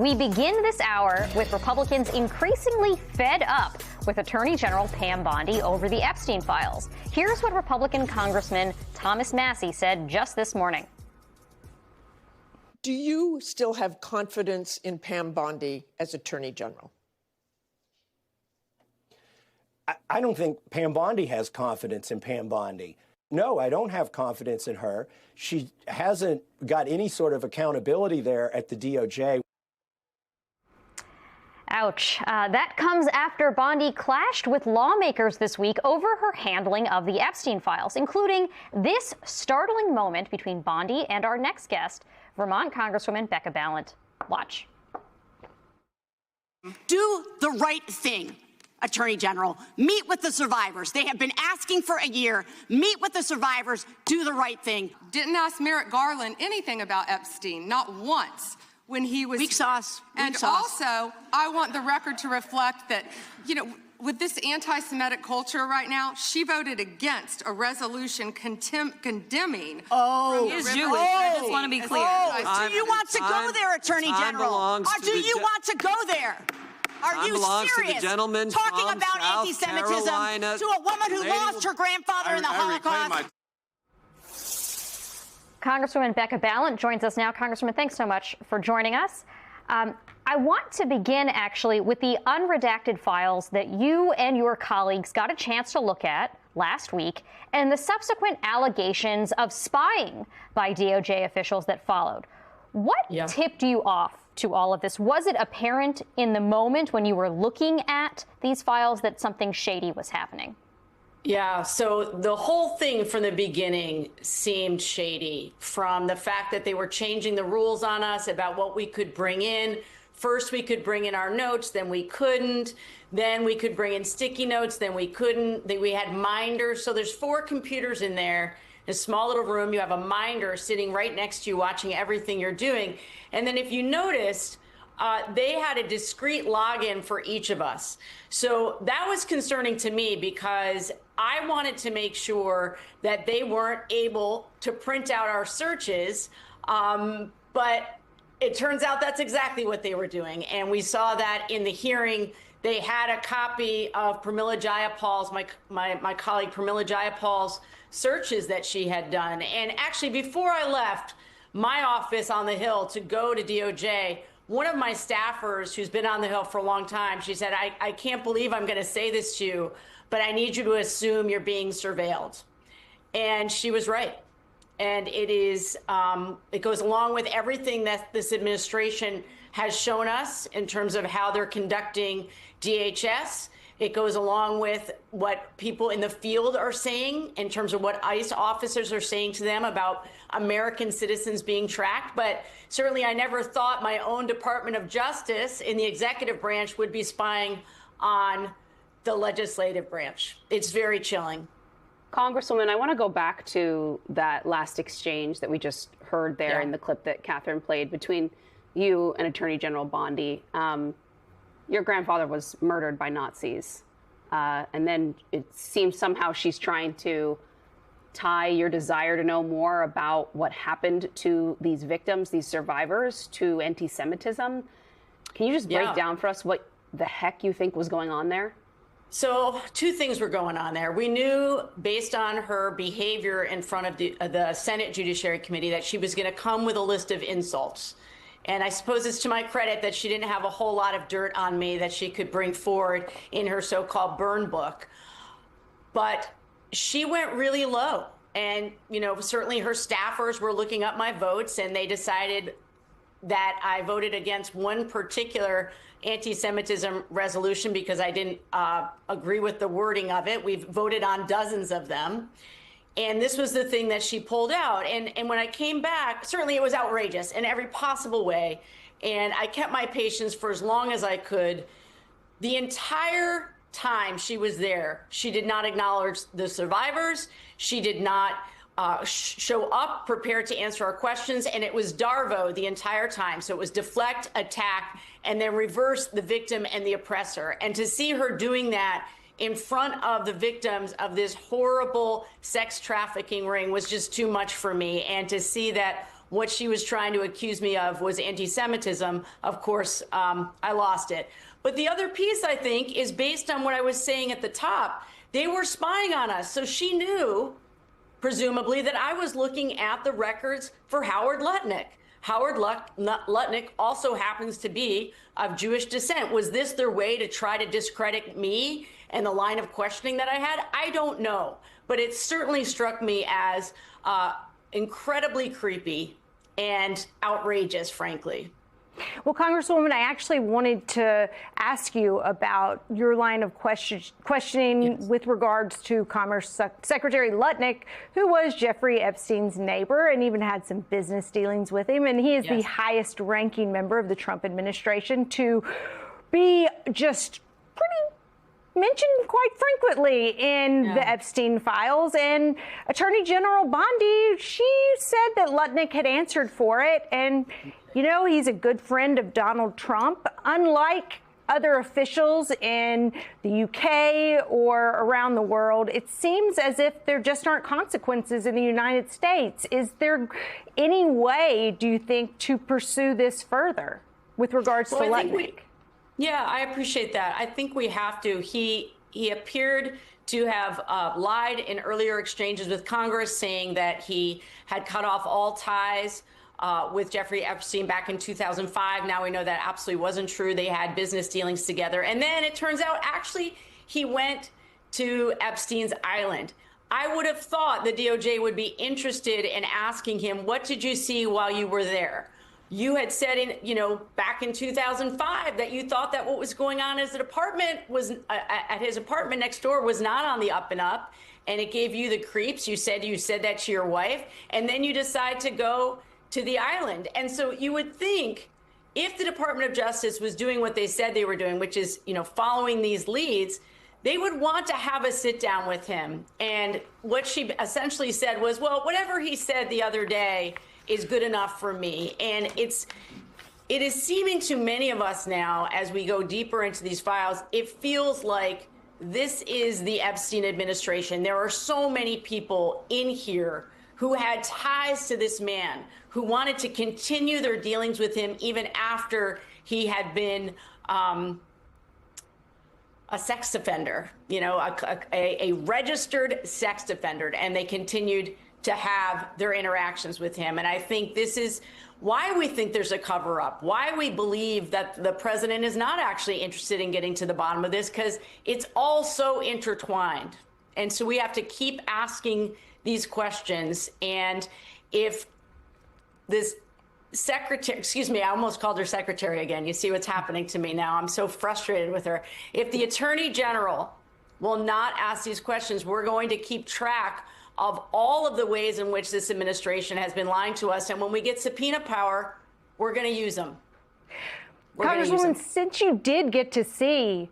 We begin this hour with Republicans increasingly fed up with Attorney General Pam Bondi over the Epstein files. Here's what Republican Congressman Thomas Massie said just this morning. Do you still have confidence in Pam Bondi as Attorney General? I don't think Pam Bondi has confidence in Pam Bondi. No, I don't have confidence in her. She hasn't got any sort of accountability there at the DOJ. Ouch. That comes after Bondi clashed with lawmakers this week over her handling of the Epstein files, including this startling moment between Bondi and our next guest, Vermont Congresswoman Becca Balint. Watch. Do the right thing, Attorney General. Meet with the survivors. They have been asking for a year. Meet with the survivors. Do the right thing. Didn't ask Merrick Garland anything about Epstein, not once. When he was weak sauce. And also, I want the record to reflect that, with this anti-Semitic culture right now, she voted against a resolution condemning. Oh, is Jewish. I just want to be clear. Do you want to go there, Attorney General? Or do you want to go there? Are you serious? Talking about anti-Semitism to a woman who lost her grandfather in the Holocaust. Congresswoman Becca Balint joins us now. Congresswoman, thanks so much for joining us. I want to begin, actually, with the unredacted files that you and your colleagues got a chance to look at last week and the subsequent allegations of spying by DOJ officials that followed. What tipped you off to all of this? Was it apparent in the moment when you were looking at these files that something shady was happening? Yeah, so the whole thing from the beginning seemed shady, from the fact that they were changing the rules on us about what we could bring in. First, we could bring in our notes, then we couldn't. Then we could bring in sticky notes, then we couldn't. Then we had minders. So there's 4 computers in there, a small little room. You have a minder sitting right next to you watching everything you're doing. And then if you noticed, they had a discrete login for each of us. So that was concerning to me because I wanted to make sure that they weren't able to print out our searches. But it turns out that's exactly what they were doing. And we saw that in the hearing. They had a copy of Pramila Jayapal's, my colleague Pramila Jayapal's searches that she had done. And actually, before I left my office on the Hill to go to DOJ, one of my staffers who's been on the Hill for a long time, she said, I can't believe I'm going to say this to you, but I need you to assume you're being surveilled. And she was right. And it goes along with everything that this administration has shown us in terms of how they're conducting DHS. It goes along with what people in the field are saying in terms of what ICE officers are saying to them about American citizens being tracked. But certainly I never thought my own Department of Justice in the executive branch would be spying on the legislative branch. It's very chilling. Congresswoman, I want to go back to that last exchange that we just heard there in the clip that Catherine played between you and Attorney General Bondi. Your grandfather was murdered by Nazis. And then it seems somehow she's trying to tie your desire to know more about what happened to these victims, these survivors, to anti-Semitism. Can you just break down for us what the heck you think was going on there? So 2 things were going on there. We knew, based on her behavior in front of the Senate Judiciary Committee, that she was going to come with a list of insults. And I suppose it's to my credit that she didn't have a whole lot of dirt on me that she could bring forward in her so-called burn book. But she went really low. And, certainly her staffers were looking up my votes, and they decided that I voted against one particular anti-Semitism resolution because I didn't agree with the wording of it. We've voted on dozens of them. And this was the thing that she pulled out. And when I came back, certainly it was outrageous in every possible way. And I kept my patience for as long as I could. The entire time she was there, she did not acknowledge the survivors. She did not show up prepared to answer our questions. And it was Darvo the entire time. So it was deflect, attack, and then reverse the victim and the oppressor. And to see her doing that in front of the victims of this horrible sex trafficking ring was just too much for me. And to see that what she was trying to accuse me of was anti-Semitism, of course, I lost it. But the other piece, I think, is based on what I was saying at the top. They were spying on us. So she knew, presumably, that I was looking at the records for Howard Lutnick. Howard Lutnick also happens to be of Jewish descent. Was this their way to try to discredit me and the line of questioning that I had? I don't know. But it certainly struck me as incredibly creepy and outrageous, frankly. Well, Congresswoman, I actually wanted to ask you about your line of questioning with regards to Commerce Secretary Lutnick, who was Jeffrey Epstein's neighbor and even had some business dealings with him. And he is the highest ranking member of the Trump administration to be just pretty mentioned quite frequently in the Epstein files. And Attorney General Bondi, she said that Lutnick had answered for it. And, you know, he's a good friend of Donald Trump. Unlike other officials in the UK or around the world, it seems as if there just aren't consequences in the United States. Is there any way, do you think, to pursue this further with regards to Lutnick? Yeah, I appreciate that. I think we have to. He appeared to have lied in earlier exchanges with Congress, saying that he had cut off all ties with Jeffrey Epstein back in 2005. Now we know that absolutely wasn't true. They had business dealings together. And then it turns out, actually, he went to Epstein's Island. I would have thought the DOJ would be interested in asking him, what did you see while you were there? You had said back in 2005 that you thought that what was going on at his apartment next door was not on the up and up, and it gave you the creeps. You said that to your wife, and then you decide to go to the island. And so you would think, if the Department of Justice was doing what they said they were doing, which is, following these leads, they would want to have a sit down with him. And what she essentially said was, well, whatever he said the other day is good enough for me. And it is seeming to many of us now, as we go deeper into these files, it feels like this is the Epstein administration. There are so many people in here who had ties to this man, who wanted to continue their dealings with him even after he had been a sex offender, a registered sex offender, and they continued to have their interactions with him. And I think this is why we think there's a cover up, why we believe that the president is not actually interested in getting to the bottom of this, because it's all so intertwined. And so we have to keep asking these questions. And if this secretary, I almost called her secretary again. You see what's happening to me now. I'm so frustrated with her. If the attorney general will not ask these questions, we're going to keep track of all of the ways in which this administration has been lying to us. And when we get subpoena power, we're going to use them. Congresswoman, since you did get to see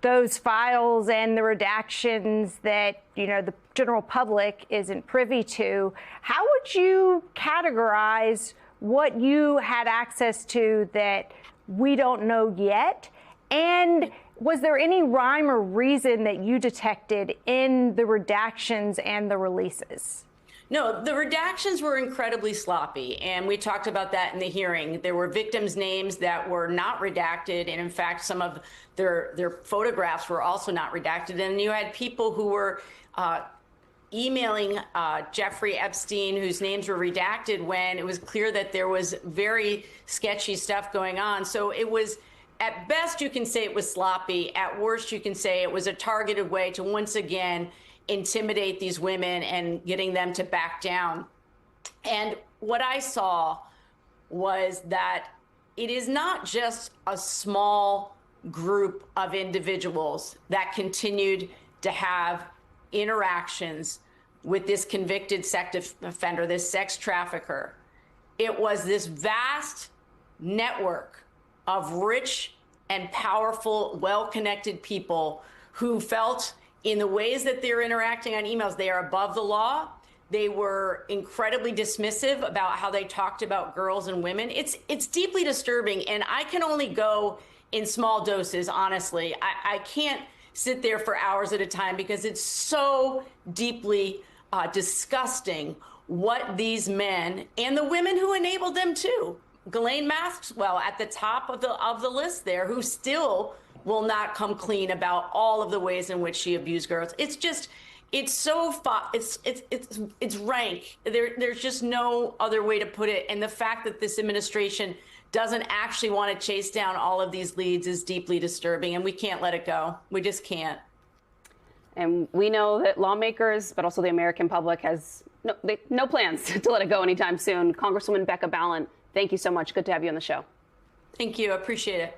those files and the redactions that, the general public isn't privy to, how would you categorize what you had access to that we don't know yet? And was there any rhyme or reason that you detected in the redactions and the releases? No, the redactions were incredibly sloppy, and we talked about that in the hearing. There were victims' names that were not redacted, and in fact, some of their photographs were also not redacted. And you had people who were emailing Jeffrey Epstein, whose names were redacted, when it was clear that there was very sketchy stuff going on. So it was, at best, you can say it was sloppy. At worst, you can say it was a targeted way to once again intimidate these women and getting them to back down. And what I saw was that it is not just a small group of individuals that continued to have interactions with this convicted sex offender, this sex trafficker. It was this vast network of rich and powerful, well-connected people who felt, in the ways that they're interacting on emails, they are above the law. They were incredibly dismissive about how they talked about girls and women. It's deeply disturbing, and I can only go in small doses, honestly. I can't sit there for hours at a time because it's so deeply disgusting what these men and the women who enabled them too, Ghislaine Maxwell at the top of the list there, who still will not come clean about all of the ways in which she abused girls. It's just, it's rank. There's just no other way to put it. And the fact that this administration doesn't actually want to chase down all of these leads is deeply disturbing, and we can't let it go. We just can't. And we know that lawmakers, but also the American public, has no plans to let it go anytime soon. Congresswoman Becca Balint, thank you so much. Good to have you on the show. Thank you. I appreciate it.